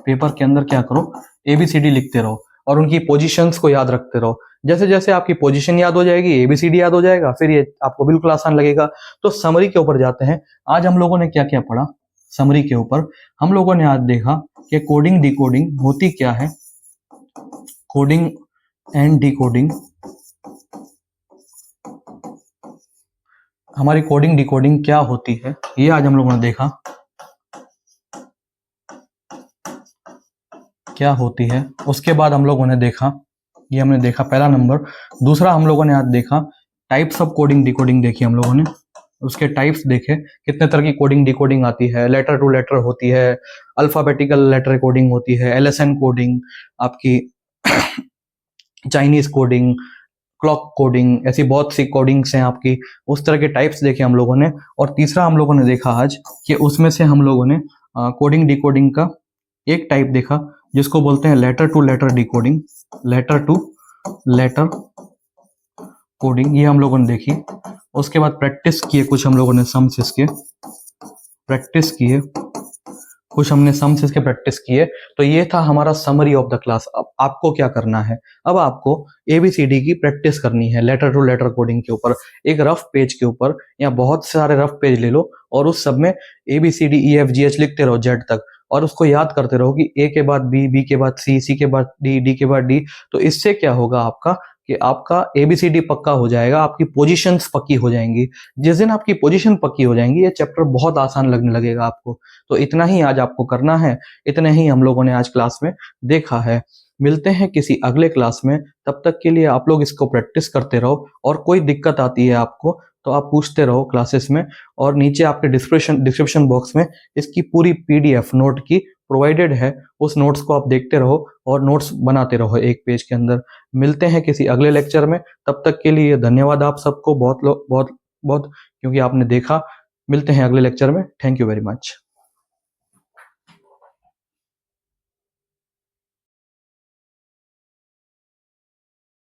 पेपर के अंदर क्या करो, ABCD लिखते रहो और उनकी पोजीशंस को याद रखते रहो। जैसे जैसे आपकी पोजीशन याद हो जाएगी, ABCD याद हो जाएगा, फिर ये आपको बिल्कुल आसान लगेगा। तो समरी के ऊपर जाते हैं। आज हम लोगों ने क्या क्या पढ़ा, समरी के ऊपर हम लोगों ने आज देखा कि कोडिंग डिकोडिंग होती क्या है, कोडिंग एंड डिकोडिंग, हमारी कोडिंग डिकोडिंग क्या होती है, ये आज हम लोगों ने देखा क्या होती है। उसके बाद हम लोगों ने देखा ये हमने देखा पहला नंबर। दूसरा हम लोगों ने आज देखा टाइप्स ऑफ कोडिंग डिकोडिंग देखी हम लोगों ने, उसके टाइप्स देखे, कितने तरह की कोडिंग डिकोडिंग आती है, लेटर टू लेटर होती है, अल्फाबेटिकल लेटर कोडिंग होती है, एलएसएन कोडिंग, आपकी चाइनीज कोडिंग, क्लॉक कोडिंग, ऐसी बहुत सी कोडिंग्स हैं आपकी, उस तरह के टाइप्स देखे हम लोगों ने। और तीसरा हम लोगों ने देखा आज कि उसमें से हम लोगों ने कोडिंग डिकोडिंग का एक टाइप देखा जिसको बोलते हैं letter to letter decoding, letter to letter coding, ये हम लोगों ने देखी। उसके बाद प्रैक्टिस किए कुछ हम लोगों ने सम्स इसके प्रैक्टिस किए, कुछ हमने सम्स इसके प्रैक्टिस किए। तो ये था हमारा समरी ऑफ द क्लास। अब आपको क्या करना है, अब आपको एबीसीडी की प्रैक्टिस करनी है लेटर टू लेटर कोडिंग के ऊपर, एक रफ पेज के ऊपर या बहुत सारे रफ पेज ले लो और उस सब में A B C D E F G H लिखते रहो जेड तक, और उसको याद करते रहो कि ए के बाद बी, बी के बाद सी, सी के बाद डी, डी के बाद डी। तो इससे क्या होगा आपका कि आपका एबीसीडी पक्का हो जाएगा, आपकी पोजीशंस पक्की हो जाएंगी। जिस दिन आपकी पोजीशन पक्की हो जाएंगी ये चैप्टर बहुत आसान लगने लगेगा आपको। तो इतना ही आज आपको करना है, इतने ही हम लोगों ने आज क्लास में देखा है। मिलते हैं किसी अगले क्लास में, तब तक के लिए आप लोग इसको प्रैक्टिस करते रहो, और कोई दिक्कत आती है आपको तो आप पूछते रहो क्लासेस में, और नीचे आपके डिस्क्रिप्शन बॉक्स में इसकी पूरी पीडीएफ नोट की प्रोवाइडेड है, उस नोट्स को आप देखते रहो और नोट्स बनाते रहो एक पेज के अंदर। मिलते हैं किसी अगले लेक्चर में, तब तक के लिए धन्यवाद आप सबको बहुत बहुत बहुत, क्योंकि आपने देखा। मिलते हैं अगले लेक्चर में, थैंक यू वेरी मच।